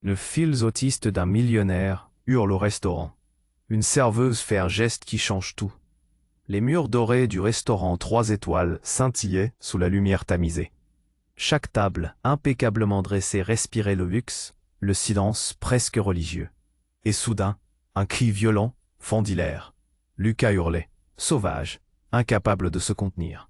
Le fils autiste d'un millionnaire hurle au restaurant. Une serveuse fait un geste qui change tout. Les murs dorés du restaurant 3 étoiles scintillaient sous la lumière tamisée. Chaque table, impeccablement dressée, respirait le luxe, le silence presque religieux. Et soudain, un cri violent fendit l'air. Lucas hurlait, sauvage, incapable de se contenir.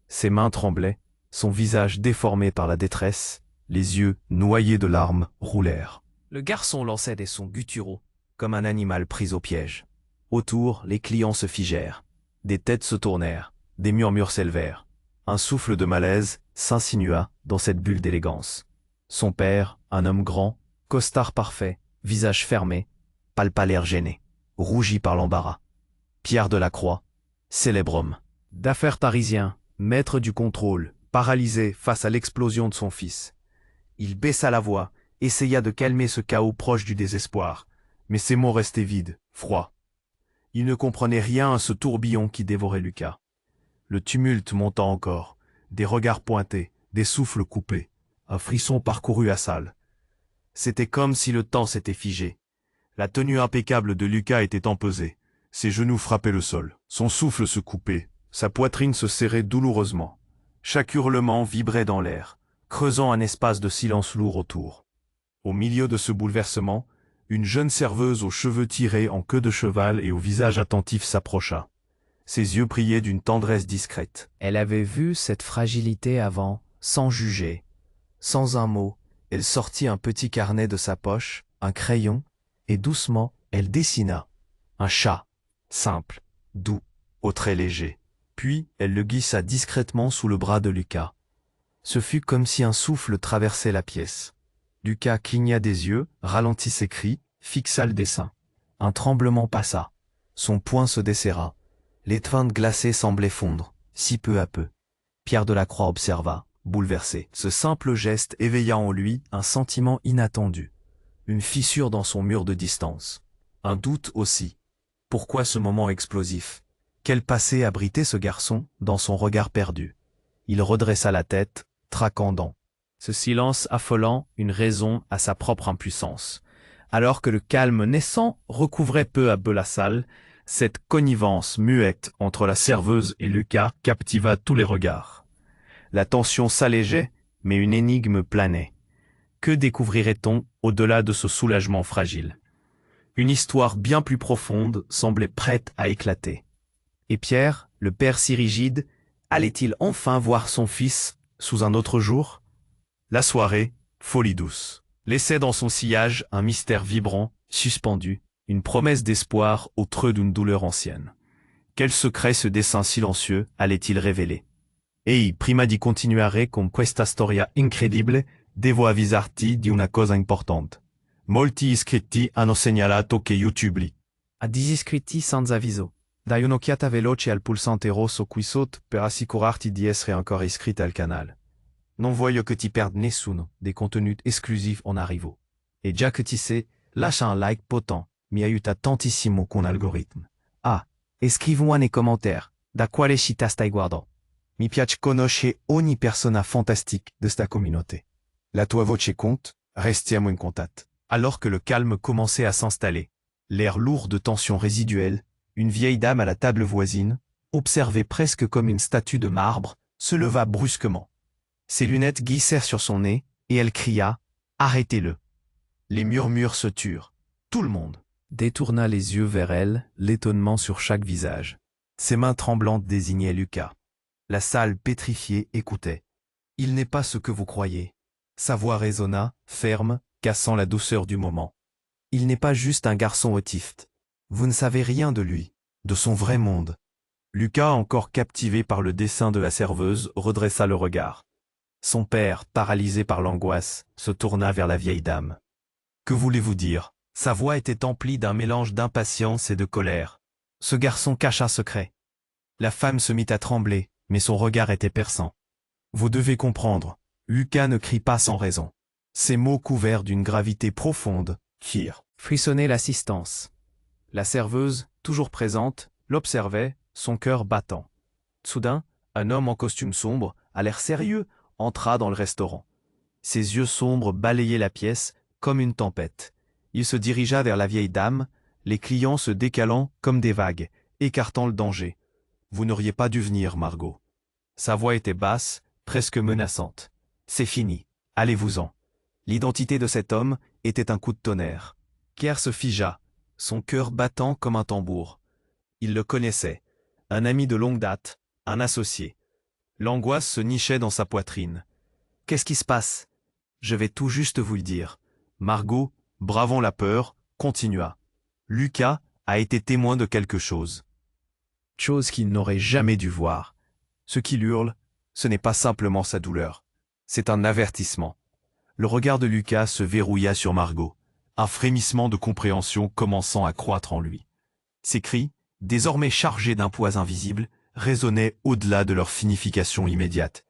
Ses mains tremblaient, son visage déformé par la détresse, les yeux noyés de larmes roulèrent. Le garçon lançait des sons gutturaux, comme un animal pris au piège. Autour, les clients se figèrent. Des têtes se tournèrent, des murmures s'élevèrent. Un souffle de malaise s'insinua dans cette bulle d'élégance. Son père, un homme grand, costard parfait, visage fermé, palpa l'air gêné, rougi par l'embarras. Pierre Delacroix, célèbre homme, d'affaires parisien, maître du contrôle, paralysé face à l'explosion de son fils. Il baissa la voix, essaya de calmer ce chaos proche du désespoir, mais ses mots restaient vides, froids. Il ne comprenait rien à ce tourbillon qui dévorait Lucas. Le tumulte monta encore, des regards pointés, des souffles coupés. Un frisson parcourut la salle. C'était comme si le temps s'était figé. La tenue impeccable de Lucas était empesée. Ses genoux frappaient le sol. Son souffle se coupait. Sa poitrine se serrait douloureusement. Chaque hurlement vibrait dans l'air, creusant un espace de silence lourd autour. Au milieu de ce bouleversement, une jeune serveuse aux cheveux tirés en queue de cheval et au visage attentif s'approcha. Ses yeux brillaient d'une tendresse discrète. Elle avait vu cette fragilité avant, sans juger. Sans un mot, elle sortit un petit carnet de sa poche, un crayon, et doucement, elle dessina un chat, simple, doux, aux traits légers. Puis, elle le glissa discrètement sous le bras de Lucas. Ce fut comme si un souffle traversait la pièce. Lucas cligna des yeux, ralentit ses cris, fixa le dessin. Un tremblement passa. Son poing se desserra. L'étreinte glacée semblait fondre, si peu à peu. Pierre Delacroix observa, bouleversé. Ce simple geste éveilla en lui un sentiment inattendu. Une fissure dans son mur de distance. Un doute aussi. Pourquoi ce moment explosif? Quel passé abritait ce garçon dans son regard perdu? Il redressa la tête, traquant. Ce silence affolant une raison à sa propre impuissance. Alors que le calme naissant recouvrait peu à peu la salle, cette connivence muette entre la serveuse et Lucas captiva tous les regards. La tension s'allégeait, mais une énigme planait. Que découvrirait-on au-delà de ce soulagement fragile? Une histoire bien plus profonde semblait prête à éclater. Et Pierre, le père si rigide, allait-il enfin voir son fils sous un autre jour? La soirée, folie douce, laissait dans son sillage un mystère vibrant, suspendu, une promesse d'espoir au creux d'une douleur ancienne. Quel secret ce dessin silencieux allait-il révéler? Ehi, prima di continuare con questa storia incredibile, devo avvisarti di una cosa importante. Molti iscritti hanno segnalato che YouTube a disiscritti senza avviso. Dai un'occhiata veloce al pulsante rosso qui sotto per assicurarti di essere ancora iscritta al canale. Non voglio che ti perda nessuno dei contenuti esclusif en arrivo. E già che ti sei, lascia un like potent, mi aiuta tantissimo con l'algorithme. Ah, e scrivi-moi nei commentaires, da quale città stai guardando. Mi piace conoscere ogni persona fantastique de sta communauté. La tua voce compte, restiamo in contact. Alors que le calme commençait à s'installer, l'air lourd de tension résiduelle, une vieille dame à la table voisine, observée presque comme une statue de marbre, se leva brusquement. Ses lunettes glissèrent sur son nez, et elle cria « Arrêtez-le !» Les murmures se turent. Tout le monde détourna les yeux vers elle, l'étonnement sur chaque visage. Ses mains tremblantes désignaient Lucas. La salle pétrifiée écoutait. « Il n'est pas ce que vous croyez. » Sa voix résonna, ferme, cassant la douceur du moment. « Il n'est pas juste un garçon autiste. Vous ne savez rien de lui, de son vrai monde. » Lucas, encore captivé par le dessin de la serveuse, redressa le regard. Son père, paralysé par l'angoisse, se tourna vers la vieille dame. « Que voulez-vous dire ?» Sa voix était emplie d'un mélange d'impatience et de colère. Ce garçon cache un secret. La femme se mit à trembler, mais son regard était perçant. « Vous devez comprendre. » Lucas ne crie pas sans raison. Ses mots couverts d'une gravité profonde, firent frissonner l'assistance. La serveuse, toujours présente, l'observait, son cœur battant. Soudain, un homme en costume sombre, à l'air sérieux, entra dans le restaurant. Ses yeux sombres balayaient la pièce, comme une tempête. Il se dirigea vers la vieille dame, les clients se décalant comme des vagues, écartant le danger. « Vous n'auriez pas dû venir, Margot. » Sa voix était basse, presque menaçante. « C'est fini. Allez-vous-en. » L'identité de cet homme était un coup de tonnerre. Pierre se figea, son cœur battant comme un tambour. Il le connaissait, un ami de longue date, un associé. L'angoisse se nichait dans sa poitrine. « Qu'est-ce qui se passe ? » « Je vais tout juste vous le dire. » Margot, bravant la peur, continua. « Lucas a été témoin de quelque chose. Chose qu'il n'aurait jamais dû voir. Ce qu'il hurle, ce n'est pas simplement sa douleur. C'est un avertissement. » Le regard de Lucas se verrouilla sur Margot, un frémissement de compréhension commençant à croître en lui. Ses cris, désormais chargés d'un poids invisible, résonnaient au-delà de leur signification immédiate.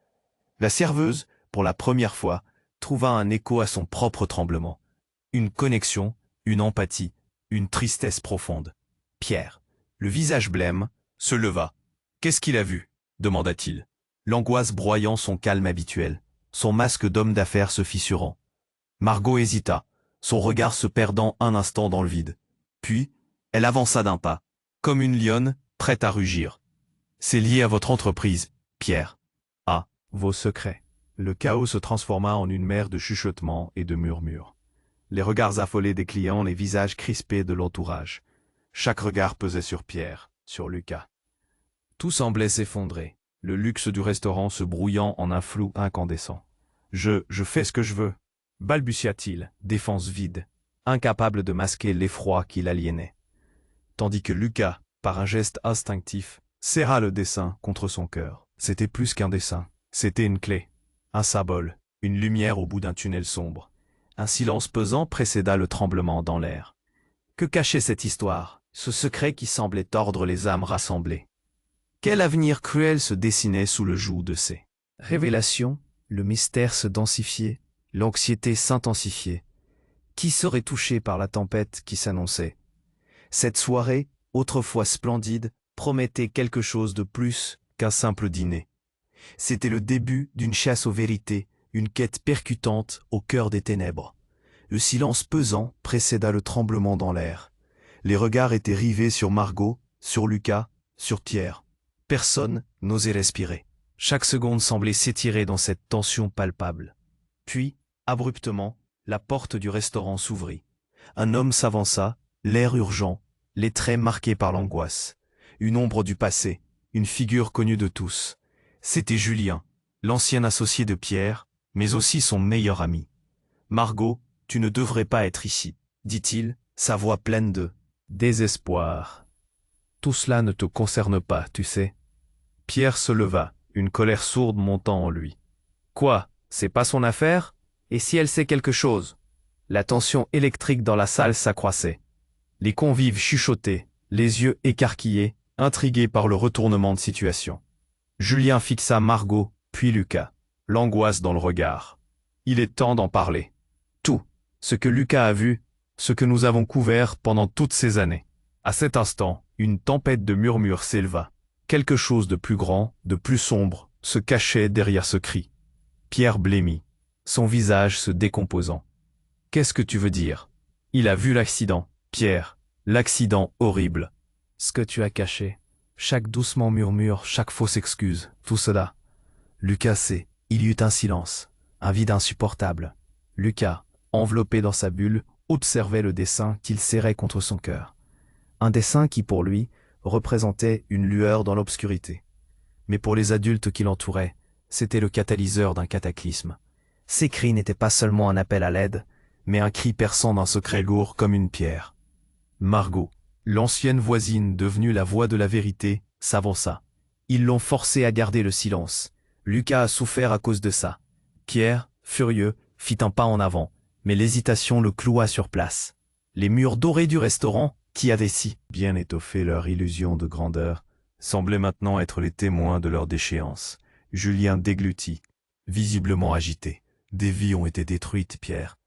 La serveuse, pour la première fois, trouva un écho à son propre tremblement. Une connexion, une empathie, une tristesse profonde. Pierre, le visage blême, se leva. « Qu'est-ce qu'il a vu ?» demanda-t-il, l'angoisse broyant son calme habituel, son masque d'homme d'affaires se fissurant. Margot hésita, son regard se perdant un instant dans le vide. Puis, elle avança d'un pas, comme une lionne, prête à rugir. « C'est lié à votre entreprise, Pierre. Ah, vos secrets. » Le chaos se transforma en une mer de chuchotements et de murmures. Les regards affolés des clients, les visages crispés de l'entourage. Chaque regard pesait sur Pierre, sur Lucas. Tout semblait s'effondrer, le luxe du restaurant se brouillant en un flou incandescent. « Je fais ce que je veux », balbutia-t-il, défense vide, incapable de masquer l'effroi qui l'aliénait. Tandis que Lucas, par un geste instinctif, serra le dessin contre son cœur. C'était plus qu'un dessin, c'était une clé. Un symbole, une lumière au bout d'un tunnel sombre. Un silence pesant précéda le tremblement dans l'air. Que cachait cette histoire, ce secret qui semblait tordre les âmes rassemblées? Quel avenir cruel se dessinait sous le joug de ces révélations? Le mystère se densifiait, l'anxiété s'intensifiait. Qui serait touché par la tempête qui s'annonçait? Cette soirée, autrefois splendide, promettait quelque chose de plus qu'un simple dîner. C'était le début d'une chasse aux vérités, une quête percutante au cœur des ténèbres. Le silence pesant précéda le tremblement dans l'air. Les regards étaient rivés sur Margot, sur Lucas, sur Pierre. Personne n'osait respirer. Chaque seconde semblait s'étirer dans cette tension palpable. Puis, abruptement, la porte du restaurant s'ouvrit. Un homme s'avança, l'air urgent, les traits marqués par l'angoisse. Une ombre du passé, une figure connue de tous. C'était Julien, l'ancien associé de Pierre, mais aussi son meilleur ami. « Margot, tu ne devrais pas être ici, » dit-il, sa voix pleine de désespoir. « Tout cela ne te concerne pas, tu sais. » Pierre se leva, une colère sourde montant en lui. « Quoi, c'est pas son affaire? Et si elle sait quelque chose ?» La tension électrique dans la salle s'accroissait. Les convives chuchotaient, les yeux écarquillés, intrigués par le retournement de situation. Julien fixa Margot, puis Lucas, l'angoisse dans le regard. Il est temps d'en parler. Tout, ce que Lucas a vu, ce que nous avons couvert pendant toutes ces années. À cet instant, une tempête de murmures s'éleva. Quelque chose de plus grand, de plus sombre, se cachait derrière ce cri. Pierre blêmit, son visage se décomposant. « Qu'est-ce que tu veux dire ? » « Il a vu l'accident, Pierre, l'accident horrible. » « Ce que tu as caché. » Chaque doucement murmure, chaque fausse excuse, tout cela. Lucas sait, il y eut un silence, un vide insupportable. Lucas, enveloppé dans sa bulle, observait le dessin qu'il serrait contre son cœur. Un dessin qui, pour lui, représentait une lueur dans l'obscurité. Mais pour les adultes qui l'entouraient, c'était le catalyseur d'un cataclysme. Ces cris n'étaient pas seulement un appel à l'aide, mais un cri perçant d'un secret lourd comme une pierre. Margot, l'ancienne voisine devenue la voix de la vérité, s'avança. Ils l'ont forcé à garder le silence. Lucas a souffert à cause de ça. Pierre, furieux, fit un pas en avant, mais l'hésitation le cloua sur place. Les murs dorés du restaurant, qui avaient si bien étoffé leur illusion de grandeur, semblaient maintenant être les témoins de leur déchéance. Julien déglutit, visiblement agité. Des vies ont été détruites, Pierre.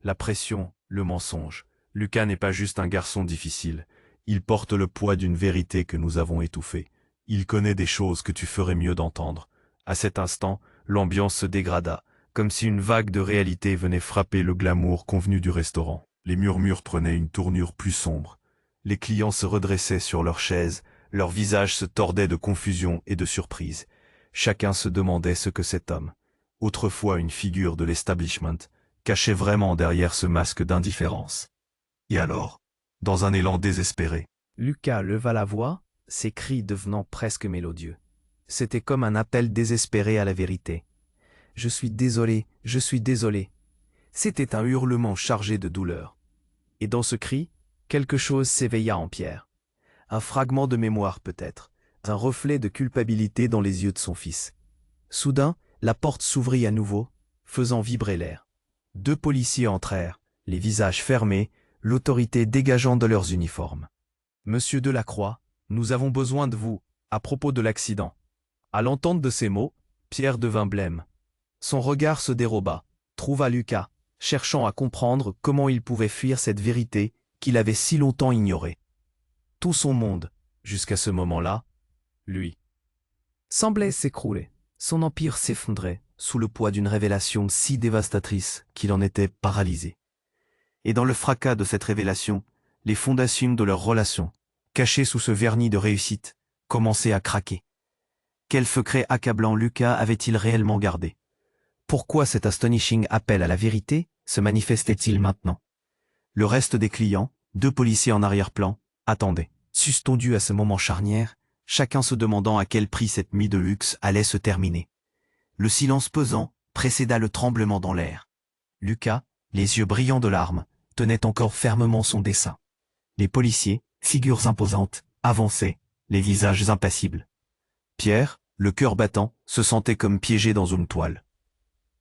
La pression, le mensonge. Lucas n'est pas juste un garçon difficile. Il porte le poids d'une vérité que nous avons étouffée. Il connaît des choses que tu ferais mieux d'entendre. À cet instant, l'ambiance se dégrada. comme si une vague de réalité venait frapper le glamour convenu du restaurant. Les murmures prenaient une tournure plus sombre. Les clients se redressaient sur leurs chaises, leurs visages se tordaient de confusion et de surprise. Chacun se demandait ce que cet homme, autrefois une figure de l'establishment, cachait vraiment derrière ce masque d'indifférence. Et alors, dans un élan désespéré, Lucas leva la voix, ses cris devenant presque mélodieux. C'était comme un appel désespéré à la vérité. « Je suis désolé, je suis désolé. » C'était un hurlement chargé de douleur. Et dans ce cri, quelque chose s'éveilla en Pierre. Un fragment de mémoire peut-être, un reflet de culpabilité dans les yeux de son fils. Soudain, la porte s'ouvrit à nouveau, faisant vibrer l'air. 2 policiers entrèrent, les visages fermés, l'autorité dégageant de leurs uniformes. « Monsieur Delacroix, nous avons besoin de vous, à propos de l'accident. » À l'entente de ces mots, Pierre devint blême. Son regard se déroba, trouva Lucas, cherchant à comprendre comment il pouvait fuir cette vérité qu'il avait si longtemps ignorée. Tout son monde, jusqu'à ce moment-là, lui, semblait s'écrouler. Son empire s'effondrait sous le poids d'une révélation si dévastatrice qu'il en était paralysé. Et dans le fracas de cette révélation, les fondations de leur relation, cachées sous ce vernis de réussite, commençaient à craquer. Quel secret accablant Lucas avait-il réellement gardé? Pourquoi cet astonishing appel à la vérité se manifestait-il maintenant? Le reste des clients, 2 policiers en arrière-plan, attendaient, suspendus à ce moment charnière, chacun se demandant à quel prix cette nuit de luxe allait se terminer. Le silence pesant précéda le tremblement dans l'air. Lucas, les yeux brillants de larmes, tenait encore fermement son dessin. Les policiers, figures imposantes, avançaient, les visages impassibles. Pierre, le cœur battant, se sentait comme piégé dans une toile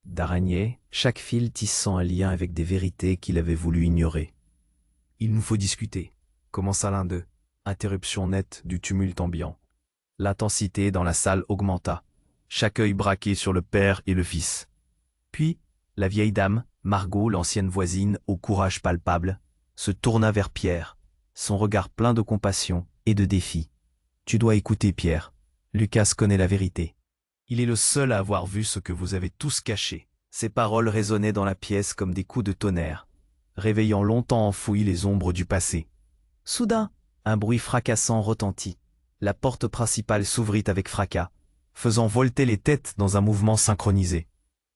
d'araignée, chaque fil tissant un lien avec des vérités qu'il avait voulu ignorer. « Il nous faut discuter », commença l'un d'eux, interruption nette du tumulte ambiant. L'intensité dans la salle augmenta, chaque œil braqué sur le père et le fils. Puis, la vieille dame, Margot, l'ancienne voisine, au courage palpable, se tourna vers Pierre, son regard plein de compassion et de défi. « Tu dois écouter, Pierre. Lucas connaît la vérité. Il est le seul à avoir vu ce que vous avez tous caché. » Ces paroles résonnaient dans la pièce comme des coups de tonnerre, réveillant longtemps enfouies les ombres du passé. Soudain, un bruit fracassant retentit. La porte principale s'ouvrit avec fracas, faisant volter les têtes dans un mouvement synchronisé.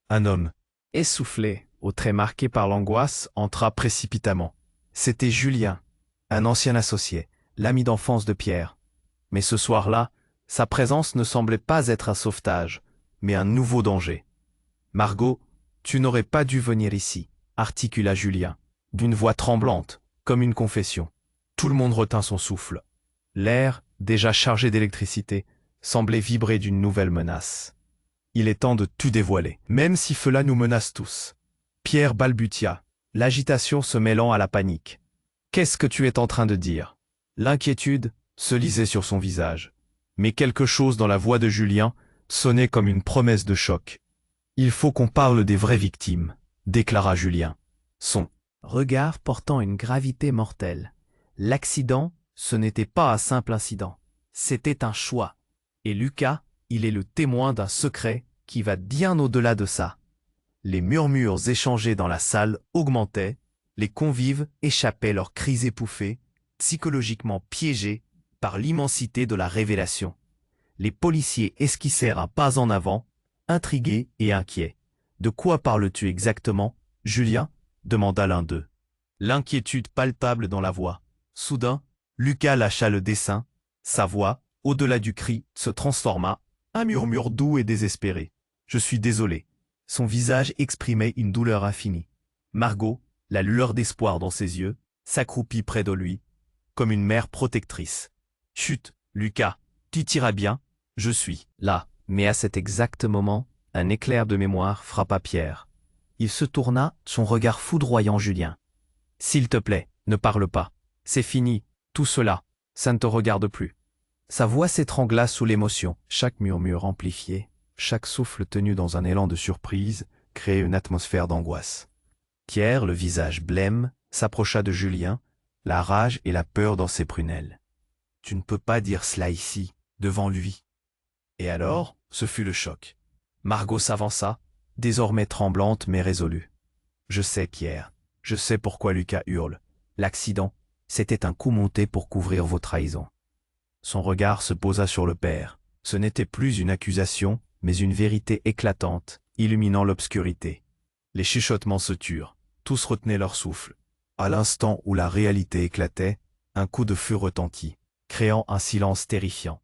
Un homme, essoufflé, aux traits marqués par l'angoisse, entra précipitamment. C'était Julien, un ancien associé, l'ami d'enfance de Pierre. Mais ce soir-là, sa présence ne semblait pas être un sauvetage, mais un nouveau danger. « Margot, tu n'aurais pas dû venir ici, » articula Julien, d'une voix tremblante, comme une confession. Tout le monde retint son souffle. L'air, déjà chargé d'électricité, semblait vibrer d'une nouvelle menace. « Il est temps de tout dévoiler, même si cela nous menace tous. » Pierre balbutia, l'agitation se mêlant à la panique. « Qu'est-ce que tu es en train de dire ?» L'inquiétude se lisait sur son visage. Mais quelque chose dans la voix de Julien sonnait comme une promesse de choc. « Il faut qu'on parle des vraies victimes », déclara Julien, son regard portant une gravité mortelle. L'accident, ce n'était pas un simple incident, c'était un choix. Et Lucas, il est le témoin d'un secret qui va bien au-delà de ça. Les murmures échangés dans la salle augmentaient, les convives échappaient leurs cris étouffés, psychologiquement piégés par l'immensité de la révélation. Les policiers esquissèrent un pas en avant, intrigués et inquiets. « De quoi parles-tu exactement, Julien ?» demanda l'un d'eux. L'inquiétude palpable dans la voix. Soudain, Lucas lâcha le dessin. Sa voix, au-delà du cri, se transforma, un murmure doux et désespéré. « Je suis désolé. » Son visage exprimait une douleur infinie. Margot, la lueur d'espoir dans ses yeux, s'accroupit près de lui, comme une mère protectrice. « Chut, Lucas, tu t'iras bien, je suis là. » Mais à cet exact moment, un éclair de mémoire frappa Pierre. Il se tourna, son regard foudroyant Julien. « S'il te plaît, ne parle pas. C'est fini, tout cela, ça ne te regarde plus. » Sa voix s'étrangla sous l'émotion. Chaque murmure amplifié, chaque souffle tenu dans un élan de surprise, créait une atmosphère d'angoisse. Pierre, le visage blême, s'approcha de Julien, la rage et la peur dans ses prunelles. « Tu ne peux pas dire cela ici, devant lui. » Et alors, ce fut le choc. Margot s'avança, désormais tremblante mais résolue. Je sais, Pierre. Je sais pourquoi Lucas hurle. L'accident, c'était un coup monté pour couvrir vos trahisons. Son regard se posa sur le père. Ce n'était plus une accusation, mais une vérité éclatante, illuminant l'obscurité. Les chuchotements se turent. Tous retenaient leur souffle. À l'instant où la réalité éclatait, un coup de feu retentit, créant un silence terrifiant.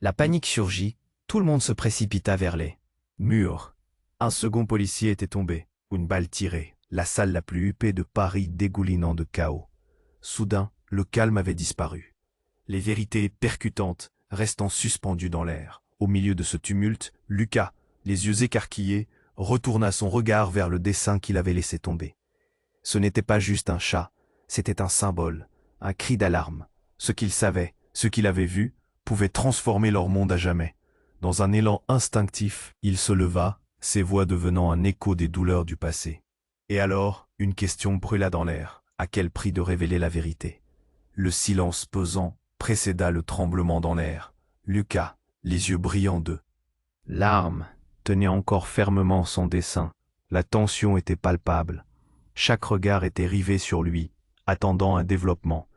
La panique surgit, tout le monde se précipita vers les murs. Un second policier était tombé, une balle tirée, la salle la plus huppée de Paris dégoulinant de chaos. Soudain, le calme avait disparu. Les vérités percutantes restant suspendues dans l'air. Au milieu de ce tumulte, Lucas, les yeux écarquillés, retourna son regard vers le dessin qu'il avait laissé tomber. Ce n'était pas juste un chat, c'était un symbole, un cri d'alarme. Ce qu'il savait, ce qu'il avait vu, pouvait transformer leur monde à jamais. Dans un élan instinctif, il se leva, ses voix devenant un écho des douleurs du passé. Et alors, une question brûla dans l'air. À quel prix de révéler la vérité? Le silence pesant précéda le tremblement dans l'air. Lucas, les yeux brillants de larmes, tenait encore fermement son dessin. La tension était palpable. Chaque regard était rivé sur lui, attendant un développement.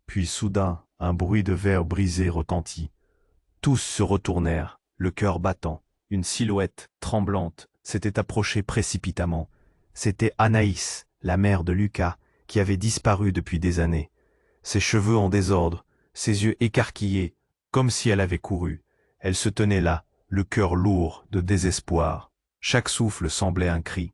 Puis soudain, un bruit de verre brisé retentit. Tous se retournèrent, le cœur battant. Une silhouette, tremblante, s'était approchée précipitamment. C'était Anaïs, la mère de Lucas, qui avait disparu depuis des années. Ses cheveux en désordre, ses yeux écarquillés, comme si elle avait couru. Elle se tenait là, le cœur lourd de désespoir. Chaque souffle semblait un cri.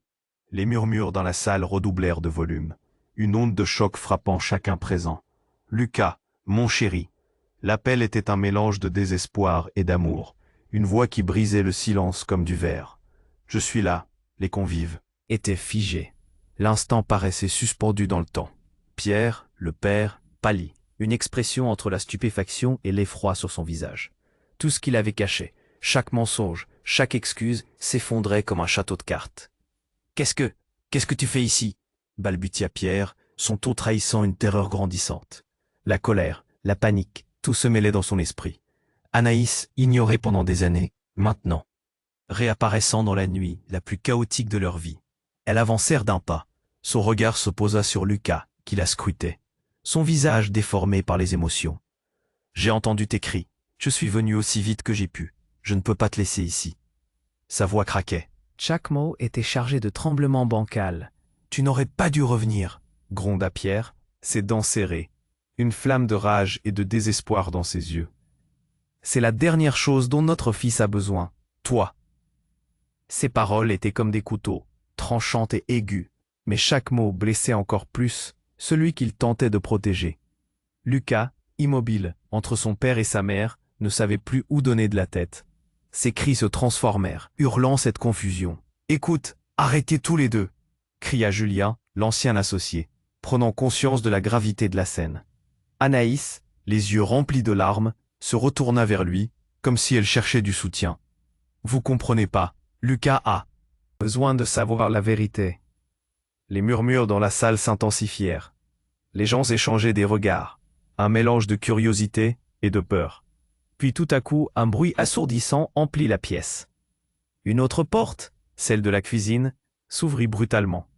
Les murmures dans la salle redoublèrent de volume, une onde de choc frappant chacun présent. « Lucas, mon chéri !» L'appel était un mélange de désespoir et d'amour, une voix qui brisait le silence comme du verre. « Je suis là !» Les convives étaient figés. L'instant paraissait suspendu dans le temps. Pierre, le père, pâlit, une expression entre la stupéfaction et l'effroi sur son visage. Tout ce qu'il avait caché, chaque mensonge, chaque excuse, s'effondrait comme un château de cartes. « Qu'est-ce que tu fais ici ?» balbutia Pierre, son ton trahissant une terreur grandissante. La colère, la panique, tout se mêlait dans son esprit. Anaïs, ignorée pendant des années, maintenant, réapparaissant dans la nuit la plus chaotique de leur vie. Elles avancèrent d'un pas. Son regard se posa sur Lucas, qui la scrutait, son visage déformé par les émotions. « J'ai entendu tes cris. Je suis venu aussi vite que j'ai pu. Je ne peux pas te laisser ici. » Sa voix craquait. Chaque mot était chargé de tremblements bancal. « Tu n'aurais pas dû revenir !» gronda Pierre, ses dents serrées, une flamme de rage et de désespoir dans ses yeux. « C'est la dernière chose dont notre fils a besoin, toi !» Ses paroles étaient comme des couteaux, tranchantes et aiguës, mais chaque mot blessait encore plus celui qu'il tentait de protéger. Lucas, immobile, entre son père et sa mère, ne savait plus où donner de la tête. Ses cris se transformèrent, hurlant cette confusion. « Écoute, arrêtez tous les deux !» cria Julien, l'ancien associé, prenant conscience de la gravité de la scène. Anaïs, les yeux remplis de larmes, se retourna vers lui, comme si elle cherchait du soutien. « Vous comprenez pas, Lucas a besoin de savoir la vérité. » Les murmures dans la salle s'intensifièrent. Les gens échangeaient des regards, un mélange de curiosité et de peur. Puis tout à coup, un bruit assourdissant emplit la pièce. Une autre porte, celle de la cuisine, s'ouvrit brutalement.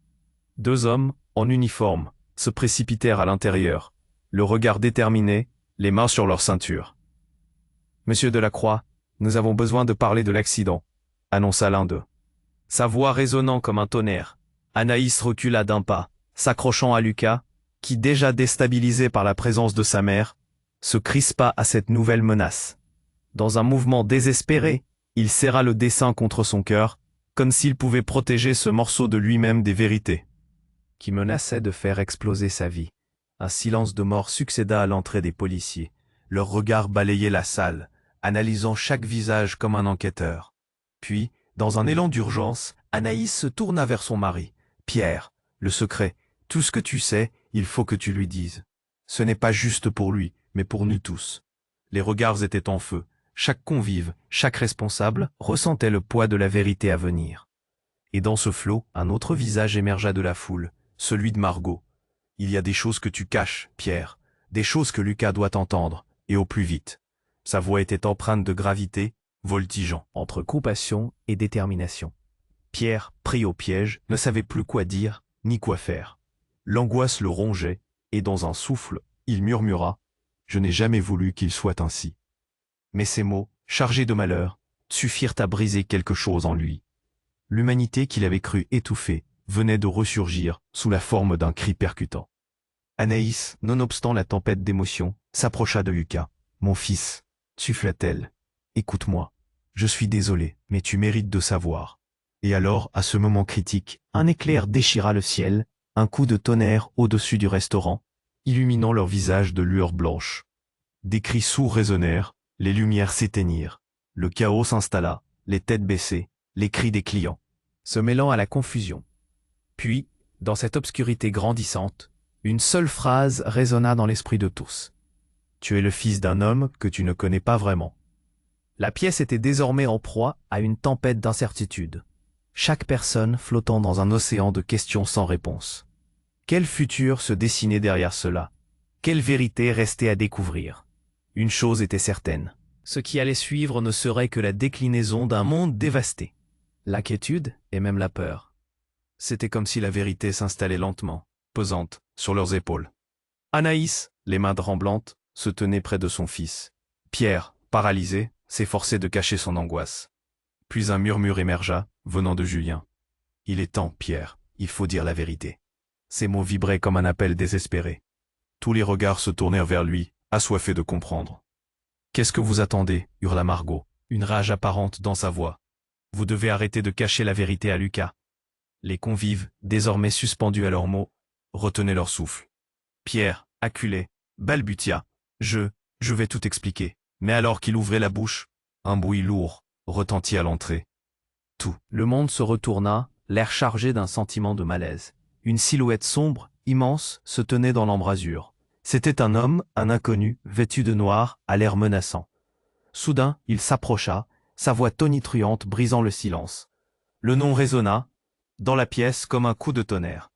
Deux hommes, en uniforme, se précipitèrent à l'intérieur, le regard déterminé, les mains sur leur ceinture. « Monsieur Delacroix, nous avons besoin de parler de l'accident », annonça l'un d'eux. Sa voix résonnant comme un tonnerre, Anaïs recula d'un pas, s'accrochant à Lucas, qui, déjà déstabilisé par la présence de sa mère, se crispa à cette nouvelle menace. Dans un mouvement désespéré, il serra le dessin contre son cœur, comme s'il pouvait protéger ce morceau de lui-même des vérités qui menaçaient de faire exploser sa vie. Un silence de mort succéda à l'entrée des policiers. Leur regard balayait la salle, analysant chaque visage comme un enquêteur. Puis, dans un élan d'urgence, Anaïs se tourna vers son mari. « Pierre, le secret, tout ce que tu sais, il faut que tu lui dises. Ce n'est pas juste pour lui, mais pour nous tous. » Les regards étaient en feu. Chaque convive, chaque responsable ressentait le poids de la vérité à venir. Et dans ce flot, un autre visage émergea de la foule, celui de Margot. « Il y a des choses que tu caches, Pierre, des choses que Lucas doit entendre, et au plus vite. » Sa voix était empreinte de gravité, voltigeant entre compassion et détermination. Pierre, pris au piège, ne savait plus quoi dire, ni quoi faire. L'angoisse le rongeait, et dans un souffle, il murmura « Je n'ai jamais voulu qu'il soit ainsi ». Mais ces mots, chargés de malheur, suffirent à briser quelque chose en lui. L'humanité qu'il avait cru étouffée venait de ressurgir sous la forme d'un cri percutant. Anaïs, nonobstant la tempête d'émotions, s'approcha de Lucas. « Mon fils, suffla-t-elle, écoute-moi. Je suis désolé, mais tu mérites de savoir. » Et alors, à ce moment critique, un éclair déchira le ciel, un coup de tonnerre au-dessus du restaurant, illuminant leurs visages de lueur blanche. Des cris sourds résonnèrent, les lumières s'éteignirent. Le chaos s'installa, les têtes baissées, les cris des clients, se mêlant à la confusion. Puis, dans cette obscurité grandissante, une seule phrase résonna dans l'esprit de tous. « Tu es le fils d'un homme que tu ne connais pas vraiment. » La pièce était désormais en proie à une tempête d'incertitudes. Chaque personne flottant dans un océan de questions sans réponse. Quel futur se dessinait derrière cela? Quelle vérité restait à découvrir? Une chose était certaine. Ce qui allait suivre ne serait que la déclinaison d'un monde dévasté. L'inquiétude et même la peur. C'était comme si la vérité s'installait lentement, pesante, sur leurs épaules. Anaïs, les mains tremblantes, se tenait près de son fils. Pierre, paralysé, s'efforçait de cacher son angoisse. Puis un murmure émergea, venant de Julien. « Il est temps, Pierre, il faut dire la vérité. » Ces mots vibraient comme un appel désespéré. Tous les regards se tournèrent vers lui, assoiffés de comprendre. « Qu'est-ce que vous attendez » hurla Margot, une rage apparente dans sa voix. « Vous devez arrêter de cacher la vérité à Lucas. » Les convives, désormais suspendus à leurs mots, retenaient leur souffle. Pierre, acculé, balbutia. « Je vais tout expliquer. » Mais alors qu'il ouvrait la bouche, un bruit lourd retentit à l'entrée. Tout. Le monde se retourna, l'air chargé d'un sentiment de malaise. Une silhouette sombre, immense, se tenait dans l'embrasure. C'était un homme, un inconnu, vêtu de noir, à l'air menaçant. Soudain, il s'approcha, sa voix tonitruante brisant le silence. Le nom résonna, dans la pièce comme un coup de tonnerre.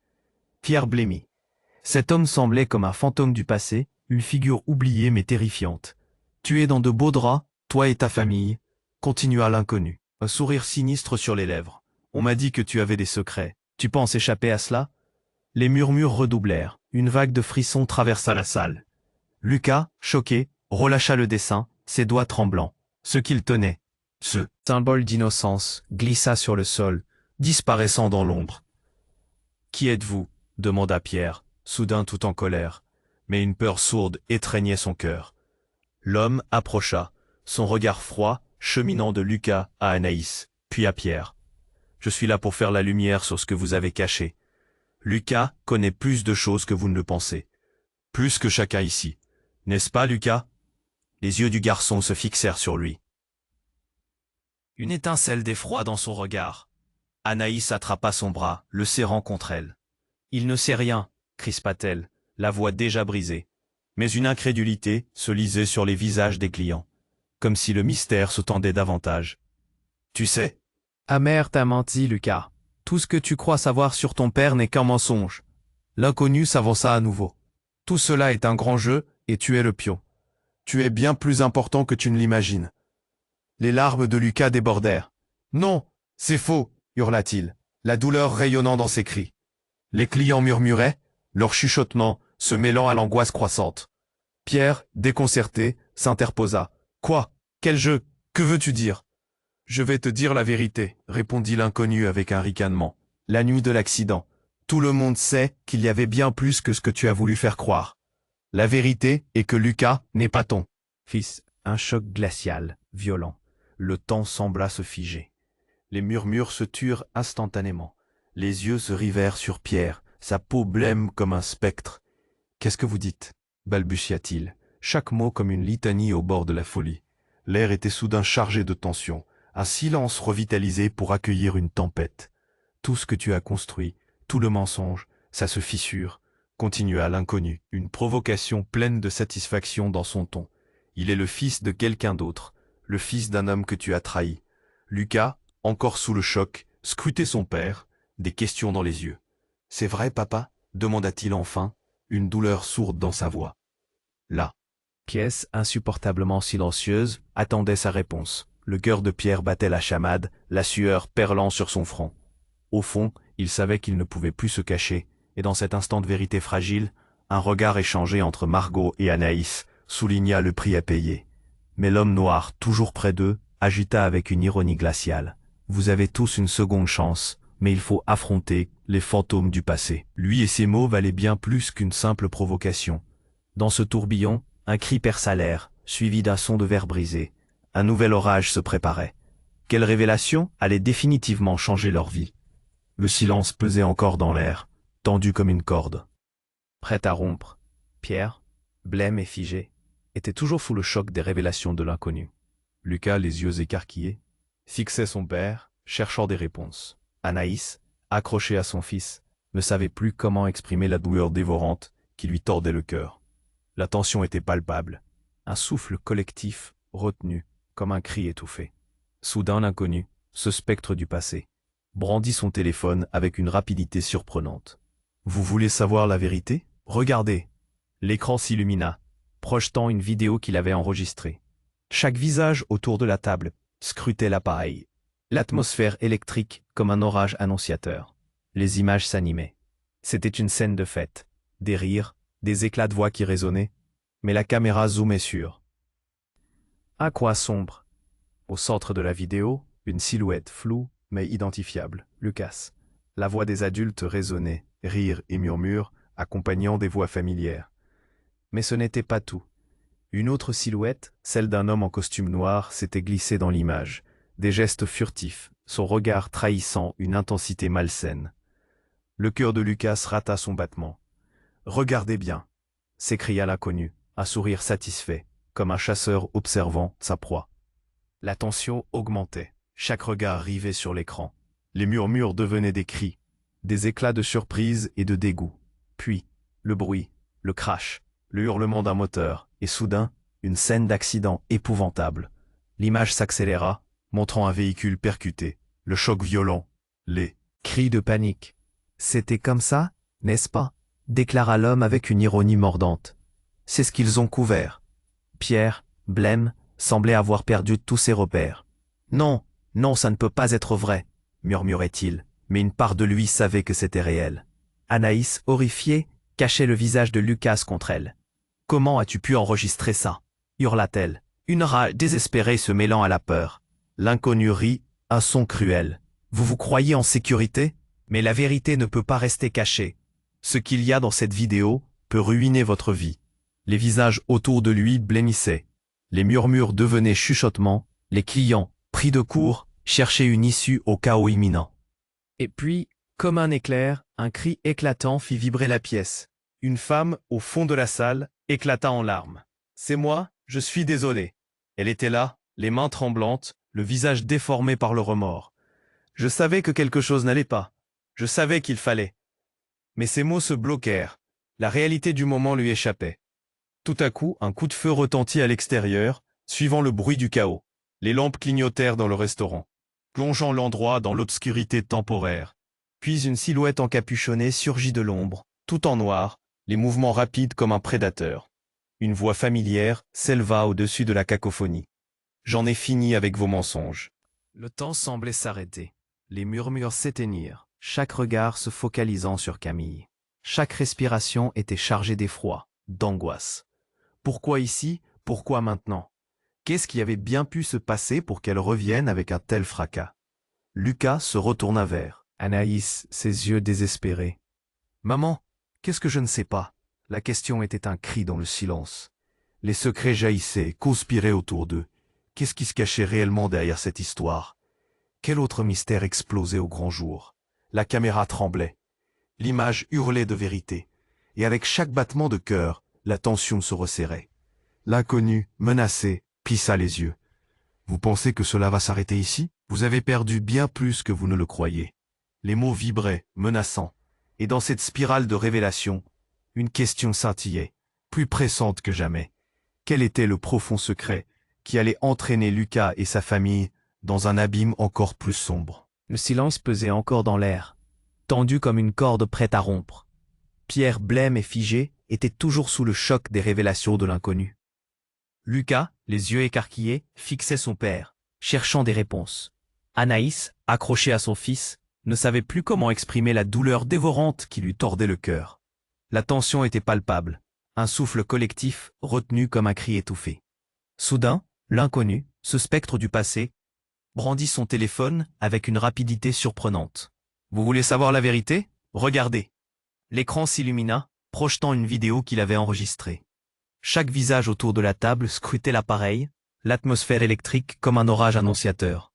Pierre blêmit. Cet homme semblait comme un fantôme du passé, une figure oubliée mais terrifiante. « Tu es dans de beaux draps, toi et ta famille », continua l'inconnu, un sourire sinistre sur les lèvres. « On m'a dit que tu avais des secrets. Tu penses échapper à cela ?» Les murmures redoublèrent. Une vague de frissons traversa la salle. Lucas, choqué, relâcha le dessin, ses doigts tremblants. Ce qu'il tenait, ce symbole d'innocence, glissa sur le sol, disparaissant dans l'ombre. « Qui êtes-vous » demanda Pierre, soudain tout en colère. Mais une peur sourde étreignait son cœur. L'homme approcha, son regard froid cheminant de Lucas à Anaïs, puis à Pierre. « Je suis là pour faire la lumière sur ce que vous avez caché. Lucas connaît plus de choses que vous ne le pensez. Plus que chacun ici. N'est-ce pas, Lucas ?» Les yeux du garçon se fixèrent sur lui. Une étincelle d'effroi dans son regard. Anaïs attrapa son bras, le serrant contre elle. « Il ne sait rien » crispa-t-elle, la voix déjà brisée. Mais une incrédulité se lisait sur les visages des clients, comme si le mystère se tendait davantage. « Tu sais » Amère t'a menti, Lucas. Tout ce que tu crois savoir sur ton père n'est qu'un mensonge. L'inconnu s'avança à nouveau. Tout cela est un grand jeu, et tu es le pion. Tu es bien plus important que tu ne l'imagines. Les larmes de Lucas débordèrent. « Non, c'est faux » hurla-t-il, la douleur rayonnant dans ses cris. Les clients murmuraient, leur chuchotement se mêlant à l'angoisse croissante. Pierre, déconcerté, s'interposa. « Quoi? Quel jeu? Que veux-tu dire ?»« Je vais te dire la vérité, » répondit l'inconnu avec un ricanement. « La nuit de l'accident, tout le monde sait qu'il y avait bien plus que ce que tu as voulu faire croire. La vérité est que Lucas n'est pas ton fils. » Un choc glacial, violent. Le temps sembla se figer. Les murmures se turent instantanément. Les yeux se rivèrent sur Pierre, sa peau blême comme un spectre. « Qu'est-ce que vous dites ?» balbutia-t-il, chaque mot comme une litanie au bord de la folie. L'air était soudain chargé de tension, un silence revitalisé pour accueillir une tempête. Tout ce que tu as construit, tout le mensonge, ça se fissure, continua l'inconnu, une provocation pleine de satisfaction dans son ton. Il est le fils de quelqu'un d'autre, le fils d'un homme que tu as trahi. Lucas, encore sous le choc, scrutait son père, des questions dans les yeux. « C'est vrai, papa ?» demanda-t-il enfin, une douleur sourde dans sa voix. La pièce, insupportablement silencieuse, attendait sa réponse. Le cœur de Pierre battait la chamade, la sueur perlant sur son front. Au fond, il savait qu'il ne pouvait plus se cacher, et dans cet instant de vérité fragile, un regard échangé entre Margot et Anaïs souligna le prix à payer. Mais l'homme noir, toujours près d'eux, agita avec une ironie glaciale. Vous avez tous une seconde chance, mais il faut affronter les fantômes du passé. Lui et ses mots valaient bien plus qu'une simple provocation. Dans ce tourbillon, un cri perça l'air, suivi d'un son de verre brisé. Un nouvel orage se préparait. Quelle révélation allait définitivement changer leur vie. Le silence pesait encore dans l'air, tendu comme une corde. Prêt à rompre, Pierre, blême et figé, était toujours sous le choc des révélations de l'inconnu. Lucas, les yeux écarquillés, fixait son père, cherchant des réponses. Anaïs, accrochée à son fils, ne savait plus comment exprimer la douleur dévorante qui lui tordait le cœur. La tension était palpable, un souffle collectif, retenu, comme un cri étouffé. Soudain l'inconnu, ce spectre du passé, brandit son téléphone avec une rapidité surprenante. « Vous voulez savoir la vérité ? Regardez !» L'écran s'illumina, projetant une vidéo qu'il avait enregistrée. Chaque visage autour de la table scrutait l'appareil. L'atmosphère électrique comme un orage annonciateur. Les images s'animaient. C'était une scène de fête. Des rires, des éclats de voix qui résonnaient, mais la caméra zoomait sur un coin sombre. Au centre de la vidéo, une silhouette floue mais identifiable, Lucas. La voix des adultes résonnait, rires et murmures, accompagnant des voix familières. Mais ce n'était pas tout. Une autre silhouette, celle d'un homme en costume noir, s'était glissée dans l'image. Des gestes furtifs, son regard trahissant une intensité malsaine. Le cœur de Lucas rata son battement. « Regardez bien !» s'écria l'inconnu, un sourire satisfait, comme un chasseur observant sa proie. La tension augmentait, chaque regard rivait sur l'écran. Les murmures devenaient des cris, des éclats de surprise et de dégoût. Puis, le bruit, le crash, le hurlement d'un moteur, et soudain, une scène d'accident épouvantable. L'image s'accéléra, montrant un véhicule percuté, le choc violent, les cris de panique. « C'était comme ça, n'est-ce pas ?» déclara l'homme avec une ironie mordante. « C'est ce qu'ils ont couvert. » Pierre, blême, semblait avoir perdu tous ses repères. « Non, non, ça ne peut pas être vrai !» murmurait-il, mais une part de lui savait que c'était réel. Anaïs, horrifiée, cachait le visage de Lucas contre elle. « Comment as-tu pu enregistrer ça ?» hurla-t-elle, une rage désespérée se mêlant à la peur. L'inconnu rit, un son cruel. « Vous vous croyez en sécurité ? Mais la vérité ne peut pas rester cachée. Ce qu'il y a dans cette vidéo peut ruiner votre vie. » Les visages autour de lui blêmissaient. Les murmures devenaient chuchotements, les clients, pris de court, cherchaient une issue au chaos imminent. Et puis, comme un éclair, un cri éclatant fit vibrer la pièce. Une femme, au fond de la salle, éclata en larmes. « C'est moi, je suis désolée. » Elle était là, les mains tremblantes, le visage déformé par le remords. Je savais que quelque chose n'allait pas. Je savais qu'il fallait. Mais ses mots se bloquèrent. La réalité du moment lui échappait. Tout à coup, un coup de feu retentit à l'extérieur, suivant le bruit du chaos. Les lampes clignotèrent dans le restaurant, plongeant l'endroit dans l'obscurité temporaire. Puis une silhouette encapuchonnée surgit de l'ombre, tout en noir, les mouvements rapides comme un prédateur. Une voix familière s'éleva au-dessus de la cacophonie. « J'en ai fini avec vos mensonges. » Le temps semblait s'arrêter. Les murmures s'éteignirent, chaque regard se focalisant sur Camille. Chaque respiration était chargée d'effroi, d'angoisse. Pourquoi ici? Pourquoi maintenant? Qu'est-ce qui avait bien pu se passer pour qu'elle revienne avec un tel fracas? Lucas se retourna vers Anaïs, ses yeux désespérés. « Maman, qu'est-ce que je ne sais pas ?» La question était un cri dans le silence. Les secrets jaillissaient, conspiraient autour d'eux. Qu'est-ce qui se cachait réellement derrière cette histoire? Quel autre mystère explosait au grand jour? La caméra tremblait. L'image hurlait de vérité. Et avec chaque battement de cœur, la tension se resserrait. L'inconnu, menacé, plissa les yeux. « Vous pensez que cela va s'arrêter ici? Vous avez perdu bien plus que vous ne le croyez. » Les mots vibraient, menaçants. Et dans cette spirale de révélation, une question scintillait, plus pressante que jamais. Quel était le profond secret qui allait entraîner Lucas et sa famille dans un abîme encore plus sombre? Le silence pesait encore dans l'air, tendu comme une corde prête à rompre. Pierre, blême et figé, était toujours sous le choc des révélations de l'inconnu. Lucas, les yeux écarquillés, fixait son père, cherchant des réponses. Anaïs, accrochée à son fils, ne savait plus comment exprimer la douleur dévorante qui lui tordait le cœur. La tension était palpable, un souffle collectif retenu comme un cri étouffé. Soudain, l'inconnu, ce spectre du passé, brandit son téléphone avec une rapidité surprenante. « Vous voulez savoir la vérité? Regardez !» L'écran s'illumina, projetant une vidéo qu'il avait enregistrée. Chaque visage autour de la table scrutait l'appareil, l'atmosphère électrique comme un orage annonciateur.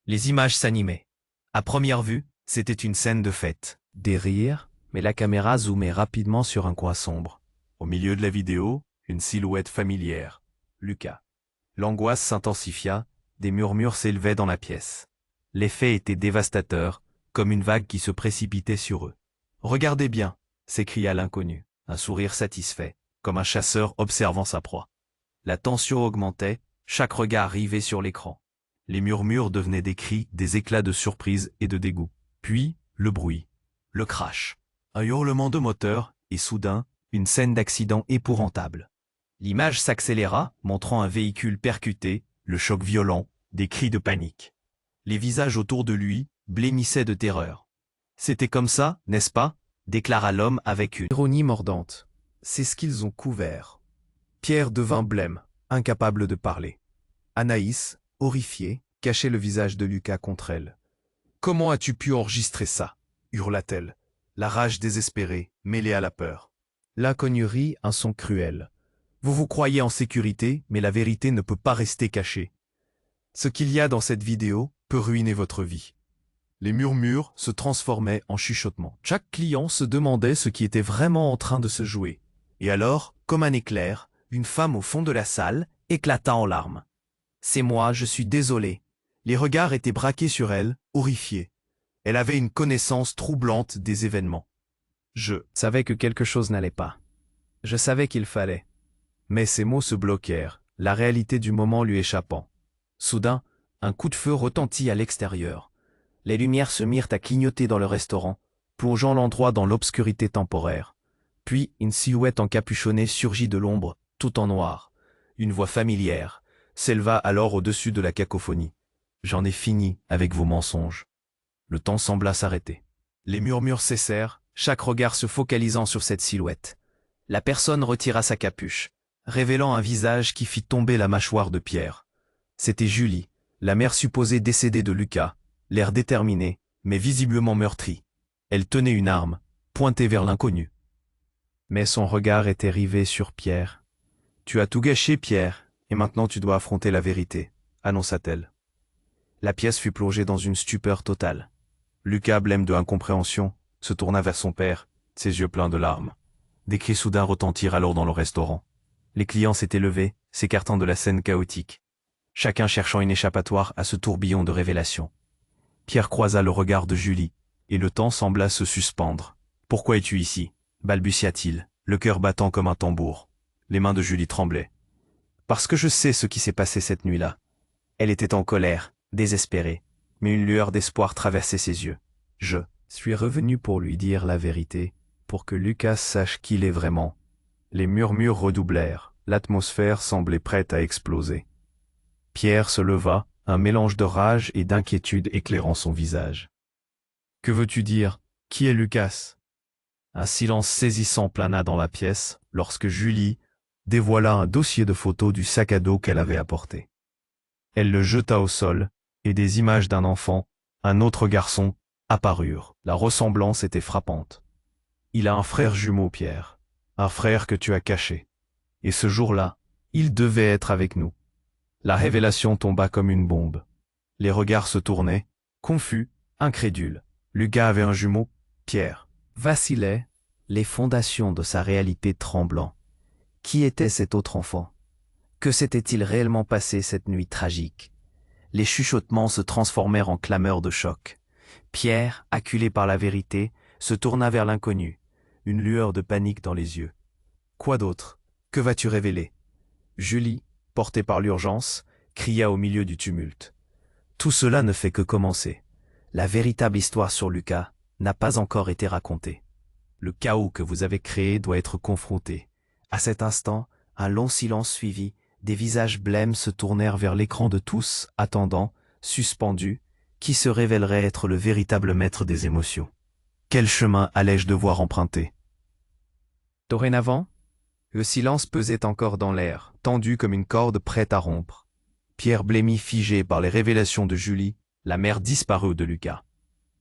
Les images s'animaient. À première vue, c'était une scène de fête. Des rires, mais la caméra zoomait rapidement sur un coin sombre. Au milieu de la vidéo, une silhouette familière. Lucas. L'angoisse s'intensifia, des murmures s'élevaient dans la pièce. L'effet était dévastateur, comme une vague qui se précipitait sur eux. « Regardez bien !» s'écria l'inconnu, un sourire satisfait, comme un chasseur observant sa proie. La tension augmentait, chaque regard rivait sur l'écran. Les murmures devenaient des cris, des éclats de surprise et de dégoût. Puis, le bruit, le crash, un hurlement de moteur, et soudain, une scène d'accident épouvantable. L'image s'accéléra, montrant un véhicule percuté, le choc violent, des cris de panique. Les visages autour de lui blêmissaient de terreur. « C'était comme ça, n'est-ce pas ?» déclara l'homme avec une ironie mordante. C'est ce qu'ils ont couvert. Pierre devint blême, incapable de parler. Anaïs, horrifiée, cachait le visage de Lucas contre elle. « Comment as-tu pu enregistrer ça ?» hurla-t-elle, la rage désespérée, mêlée à la peur. L'inconnu rit un son cruel. « Vous vous croyez en sécurité, mais la vérité ne peut pas rester cachée. Ce qu'il y a dans cette vidéo peut ruiner votre vie. » Les murmures se transformaient en chuchotements. Chaque client se demandait ce qui était vraiment en train de se jouer. Et alors, comme un éclair, une femme au fond de la salle éclata en larmes. « C'est moi, je suis désolée. » Les regards étaient braqués sur elle, horrifiés. Elle avait une connaissance troublante des événements. Je savais que quelque chose n'allait pas. Je savais qu'il fallait. Mais ses mots se bloquèrent, la réalité du moment lui échappant. Soudain, un coup de feu retentit à l'extérieur. Les lumières se mirent à clignoter dans le restaurant, plongeant l'endroit dans l'obscurité temporaire. Puis, une silhouette encapuchonnée surgit de l'ombre, tout en noir. Une voix familière s'éleva alors au-dessus de la cacophonie. « J'en ai fini avec vos mensonges. » Le temps sembla s'arrêter. Les murmures cessèrent, chaque regard se focalisant sur cette silhouette. La personne retira sa capuche, révélant un visage qui fit tomber la mâchoire de Pierre. C'était Julie, la mère supposée décédée de Lucas, l'air déterminé, mais visiblement meurtri. Elle tenait une arme, pointée vers l'inconnu. Mais son regard était rivé sur Pierre. « Tu as tout gâché, Pierre, et maintenant tu dois affronter la vérité, » annonça-t-elle. La pièce fut plongée dans une stupeur totale. Lucas, blême de incompréhension, se tourna vers son père, ses yeux pleins de larmes. Des cris soudains retentirent alors dans le restaurant. Les clients s'étaient levés, s'écartant de la scène chaotique, chacun cherchant une échappatoire à ce tourbillon de révélations. Pierre croisa le regard de Julie, et le temps sembla se suspendre. « Pourquoi es-tu ici ?» balbutia-t-il, le cœur battant comme un tambour. Les mains de Julie tremblaient. « Parce que je sais ce qui s'est passé cette nuit-là. » Elle était en colère, désespérée, mais une lueur d'espoir traversait ses yeux. « Je suis revenu pour lui dire la vérité, pour que Lucas sache qui il est vraiment. » Les murmures redoublèrent, l'atmosphère semblait prête à exploser. Pierre se leva, un mélange de rage et d'inquiétude éclairant son visage. « Que veux-tu dire? Qui est Lucas ?» Un silence saisissant plana dans la pièce lorsque Julie dévoila un dossier de photos du sac à dos qu'elle avait apporté. Elle le jeta au sol, et des images d'un enfant, un autre garçon, apparurent. La ressemblance était frappante. « Il a un frère jumeau, Pierre, un frère que tu as caché. Et ce jour-là, il devait être avec nous. » La révélation tomba comme une bombe. Les regards se tournaient, confus, incrédules. Lucas avait un jumeau, Pierre. Vacillait, les fondations de sa réalité tremblant. Qui était cet autre enfant? Que s'était-il réellement passé cette nuit tragique? Les chuchotements se transformèrent en clameurs de choc. Pierre, acculé par la vérité, se tourna vers l'inconnu, une lueur de panique dans les yeux. « Quoi d'autre? Que vas-tu révéler ?» Julie, portée par l'urgence, cria au milieu du tumulte. « Tout cela ne fait que commencer. La véritable histoire sur Lucas n'a pas encore été racontée. Le chaos que vous avez créé doit être confronté. » À cet instant, un long silence suivit, des visages blêmes se tournèrent vers l'écran de tous, attendant, suspendus, Qui se révélerait être le véritable maître des émotions? Quel chemin allais-je devoir emprunter? Dorénavant, le silence pesait encore dans l'air, tendu comme une corde prête à rompre. Pierre blêmit figé par les révélations de Julie, la mère disparue de Lucas.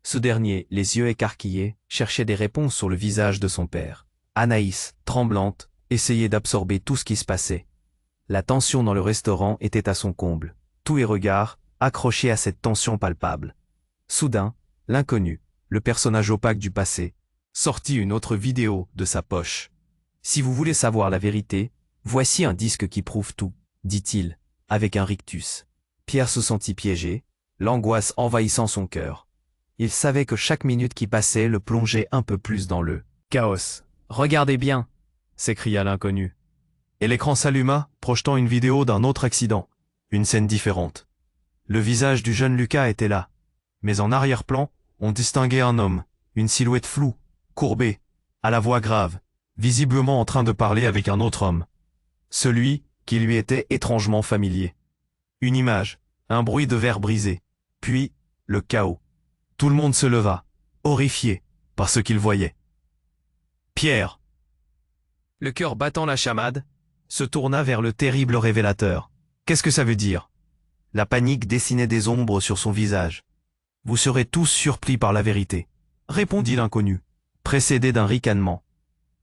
Ce dernier, les yeux écarquillés, cherchait des réponses sur le visage de son père. Anaïs, tremblante, essayait d'absorber tout ce qui se passait. La tension dans le restaurant était à son comble. Tous les regards, accrochés à cette tension palpable. Soudain, l'inconnu, le personnage opaque du passé, sortit une autre vidéo de sa poche. « Si vous voulez savoir la vérité, voici un disque qui prouve tout, » dit-il, avec un rictus. Pierre se sentit piégé, l'angoisse envahissant son cœur. Il savait que chaque minute qui passait le plongeait un peu plus dans le chaos. « Regardez bien !» s'écria l'inconnu. Et l'écran s'alluma, projetant une vidéo d'un autre accident, une scène différente. Le visage du jeune Lucas était là, mais en arrière-plan, on distinguait un homme, une silhouette floue, courbée, à la voix grave, visiblement en train de parler avec un autre homme. Celui qui lui était étrangement familier. Une image, un bruit de verre brisé, puis le chaos. Tout le monde se leva, horrifié par ce qu'il voyait. Pierre, le cœur battant la chamade, se tourna vers le terrible révélateur. Qu'est-ce que ça veut dire? La panique dessinait des ombres sur son visage. Vous serez tous surpris par la vérité, répondit l'inconnu, précédé d'un ricanement.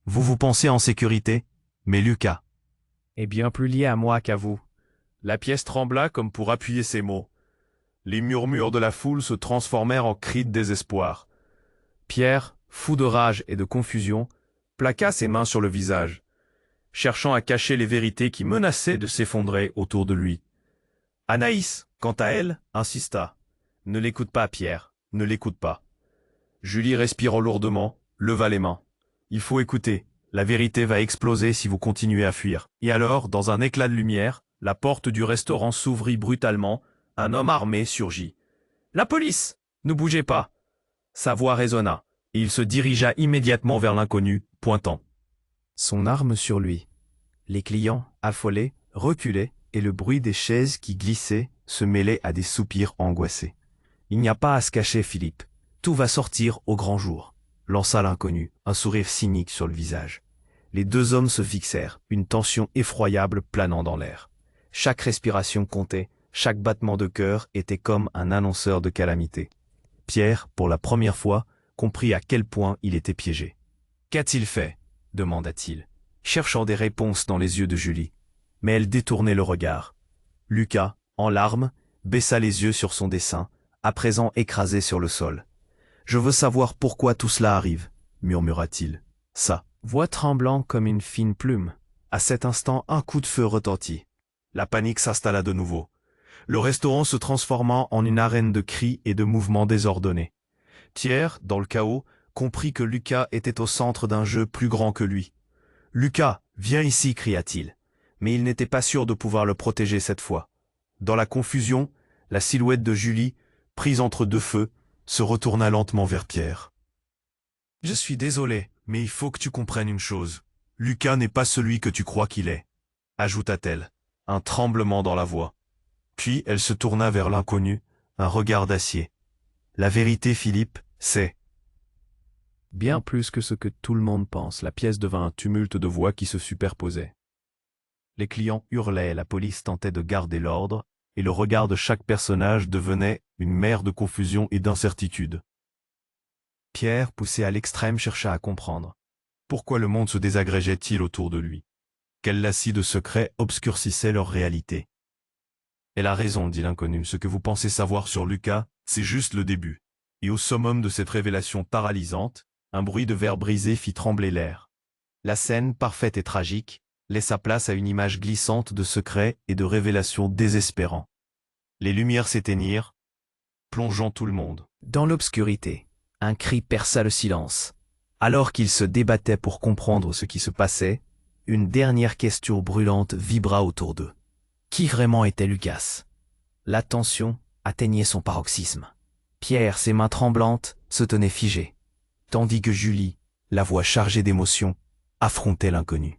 Vous vous pensez en sécurité, mais Lucas est bien plus lié à moi qu'à vous. La pièce trembla comme pour appuyer ses mots. Les murmures de la foule se transformèrent en cris de désespoir. Pierre, fou de rage et de confusion, plaqua ses mains sur le visage, cherchant à cacher les vérités qui menaçaient de s'effondrer autour de lui. Anaïs, quant à elle, insista. « Ne l'écoute pas, Pierre, ne l'écoute pas. » Julie respira lourdement, leva les mains. « Il faut écouter, la vérité va exploser si vous continuez à fuir. » Et alors, dans un éclat de lumière, la porte du restaurant s'ouvrit brutalement, un homme armé surgit. « La police! Ne bougez pas !» Sa voix résonna, et il se dirigea immédiatement vers l'inconnu, pointant son arme sur lui. Les clients, affolés, reculaient, et le bruit des chaises qui glissaient se mêlait à des soupirs angoissés. « Il n'y a pas à se cacher, Philippe. Tout va sortir au grand jour, » lança l'inconnu, un sourire cynique sur le visage. Les deux hommes se fixèrent, une tension effroyable planant dans l'air. Chaque respiration comptait, chaque battement de cœur était comme un annonceur de calamité. Pierre, pour la première fois, comprit à quel point il était piégé. « Qu'a-t-il fait ?» demanda-t-il, cherchant des réponses dans les yeux de Julie. Mais elle détournait le regard. Lucas, en larmes, baissa les yeux sur son dessin, à présent écrasé sur le sol. « Je veux savoir pourquoi tout cela arrive, » murmura-t-il. Sa voix tremblant comme une fine plume. À cet instant, un coup de feu retentit. La panique s'installa de nouveau. Le restaurant se transforma en une arène de cris et de mouvements désordonnés. Pierre, dans le chaos, comprit que Lucas était au centre d'un jeu plus grand que lui. « Lucas, viens ici !» cria-t-il. Mais il n'était pas sûr de pouvoir le protéger cette fois. Dans la confusion, la silhouette de Julie, prise entre deux feux, se retourna lentement vers Pierre. « Je suis désolé, mais il faut que tu comprennes une chose. Lucas n'est pas celui que tu crois qu'il est, » ajouta-t-elle, un tremblement dans la voix. Puis elle se tourna vers l'inconnu, un regard d'acier. « La vérité, Philippe, c'est... » Bien plus que ce que tout le monde pense, la pièce devint un tumulte de voix qui se superposaient. Les clients hurlaient, la police tentait de garder l'ordre, et le regard de chaque personnage devenait une mer de confusion et d'incertitude. Pierre, poussé à l'extrême, chercha à comprendre. Pourquoi le monde se désagrégeait-il autour de lui? Quel lacis de secrets obscurcissait leur réalité? Elle a raison, dit l'inconnu, ce que vous pensez savoir sur Lucas, c'est juste le début. Et au summum de cette révélation paralysante, un bruit de verre brisé fit trembler l'air. La scène, parfaite et tragique, laissa place à une image glissante de secrets et de révélations désespérants. Les lumières s'éteignirent, plongeant tout le monde dans l'obscurité. Un cri perça le silence. Alors qu'ils se débattaient pour comprendre ce qui se passait, une dernière question brûlante vibra autour d'eux. Qui vraiment était Lucas? La tension atteignait son paroxysme. Pierre, ses mains tremblantes, se tenait figé, tandis que Julie, la voix chargée d'émotion, affrontait l'inconnu.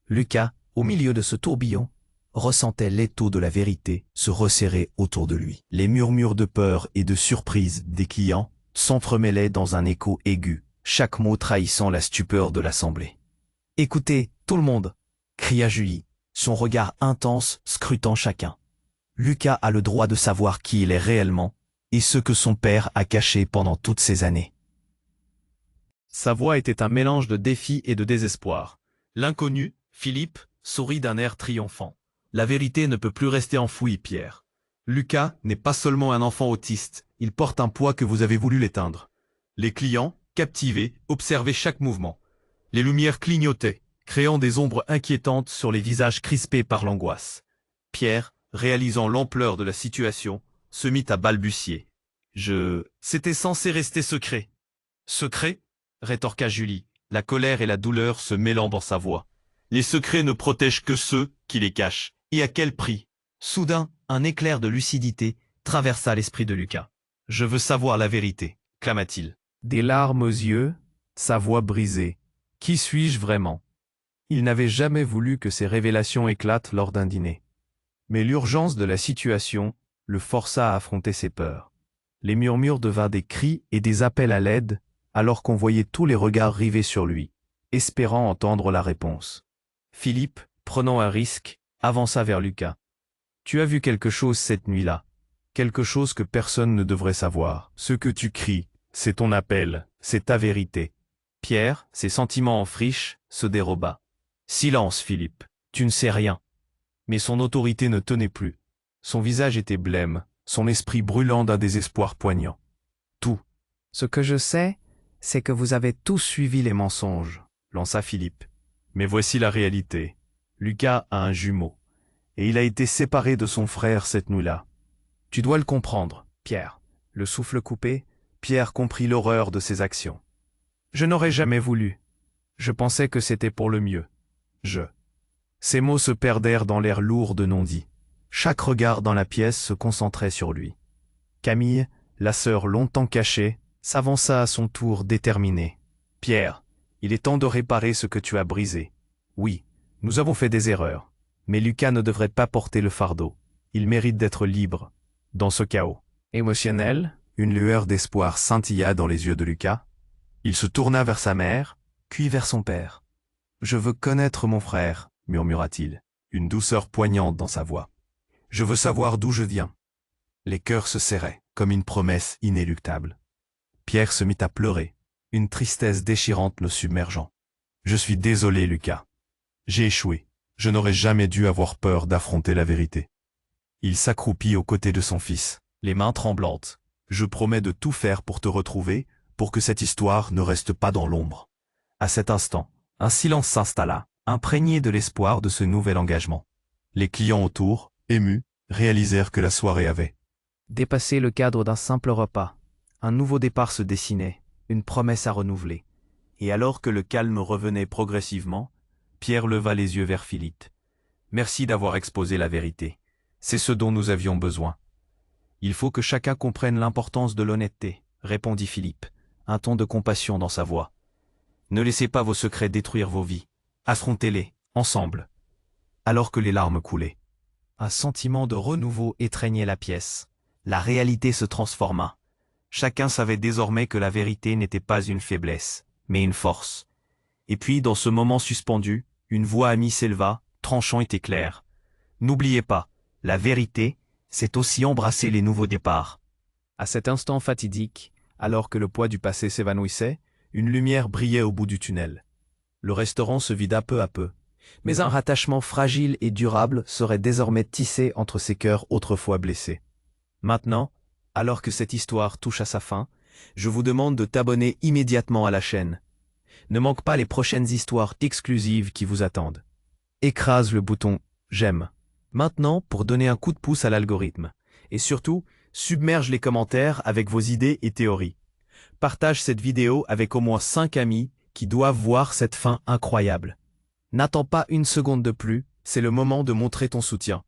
Lucas, au milieu de ce tourbillon, ressentait l'étau de la vérité se resserrer autour de lui. Les murmures de peur et de surprise des clients s'entremêlaient dans un écho aigu, chaque mot trahissant la stupeur de l'assemblée. « Écoutez, tout le monde !» cria Julie, son regard intense scrutant chacun. Lucas a le droit de savoir qui il est réellement, et ce que son père a caché pendant toutes ces années. Sa voix était un mélange de défi et de désespoir. L'inconnu, Philippe, sourit d'un air triomphant. La vérité ne peut plus rester enfouie, Pierre. Lucas n'est pas seulement un enfant autiste, il porte un poids que vous avez voulu l'éteindre. Les clients, captivés, observaient chaque mouvement. Les lumières clignotaient, créant des ombres inquiétantes sur les visages crispés par l'angoisse. Pierre, réalisant l'ampleur de la situation, se mit à balbutier. C'était censé rester secret. Secret ? Rétorqua Julie, la colère et la douleur se mêlant dans sa voix. Les secrets ne protègent que ceux qui les cachent. Et à quel prix ? Soudain, un éclair de lucidité traversa l'esprit de Lucas. « Je veux savoir la vérité », clama-t-il. Des larmes aux yeux, sa voix brisée. Qui suis-je vraiment ? Il n'avait jamais voulu que ces révélations éclatent lors d'un dîner. Mais l'urgence de la situation le força à affronter ses peurs. Les murmures devinrent des cris et des appels à l'aide, alors qu'on voyait tous les regards rivés sur lui, espérant entendre la réponse. Philippe, prenant un risque, avança vers Lucas. « Tu as vu quelque chose cette nuit-là, quelque chose que personne ne devrait savoir. Ce que tu cries, c'est ton appel, c'est ta vérité. » Pierre, ses sentiments en friche, se déroba. « Silence, Philippe, tu ne sais rien. » Mais son autorité ne tenait plus. Son visage était blême, son esprit brûlant d'un désespoir poignant. Tout. « Ce que je sais, c'est que vous avez tous suivi les mensonges, » lança Philippe. « Mais voici la réalité. Lucas a un jumeau, et il a été séparé de son frère cette nuit-là. Tu dois le comprendre, Pierre. » Le souffle coupé, Pierre comprit l'horreur de ses actions. « Je n'aurais jamais voulu. Je pensais que c'était pour le mieux. Ces mots se perdèrent dans l'air lourd de non-dit. Chaque regard dans la pièce se concentrait sur lui. Camille, la sœur longtemps cachée, s'avança à son tour déterminée. « Pierre, il est temps de réparer ce que tu as brisé. Oui, nous avons fait des erreurs, mais Lucas ne devrait pas porter le fardeau. Il mérite d'être libre. » Dans ce chaos émotionnel, une lueur d'espoir scintilla dans les yeux de Lucas. Il se tourna vers sa mère, puis vers son père. « Je veux connaître mon frère, » murmura-t-il, une douceur poignante dans sa voix. « Je veux savoir d'où je viens. » Les cœurs se serraient, comme une promesse inéluctable. Pierre se mit à pleurer, une tristesse déchirante le submergeant. « Je suis désolé, Lucas. J'ai échoué. Je n'aurais jamais dû avoir peur d'affronter la vérité. » Il s'accroupit aux côtés de son fils, les mains tremblantes. « Je promets de tout faire pour te retrouver, pour que cette histoire ne reste pas dans l'ombre. » À cet instant, un silence s'installa, imprégné de l'espoir de ce nouvel engagement. Les clients autour, émus, réalisèrent que la soirée avait dépassé le cadre d'un simple repas. Un nouveau départ se dessinait, une promesse à renouveler. Et alors que le calme revenait progressivement, Pierre leva les yeux vers Philippe. « Merci d'avoir exposé la vérité. C'est ce dont nous avions besoin. »« Il faut que chacun comprenne l'importance de l'honnêteté, » répondit Philippe, un ton de compassion dans sa voix. « Ne laissez pas vos secrets détruire vos vies. Affrontez-les, ensemble. » Alors que les larmes coulaient, un sentiment de renouveau étreignait la pièce. La réalité se transforma. Chacun savait désormais que la vérité n'était pas une faiblesse, mais une force. Et puis, dans ce moment suspendu, une voix amie s'éleva, tranchant et claire. « N'oubliez pas, la vérité, c'est aussi embrasser les nouveaux départs. » À cet instant fatidique, alors que le poids du passé s'évanouissait, une lumière brillait au bout du tunnel. Le restaurant se vida peu à peu, mais un rattachement fragile et durable serait désormais tissé entre ces cœurs autrefois blessés. Maintenant, alors que cette histoire touche à sa fin, je vous demande de t'abonner immédiatement à la chaîne. Ne manque pas les prochaines histoires exclusives qui vous attendent. Écrase le bouton « J'aime » maintenant pour donner un coup de pouce à l'algorithme. Et surtout, submerge les commentaires avec vos idées et théories. Partage cette vidéo avec au moins 5 amis qui doivent voir cette fin incroyable. N'attends pas une seconde de plus, c'est le moment de montrer ton soutien.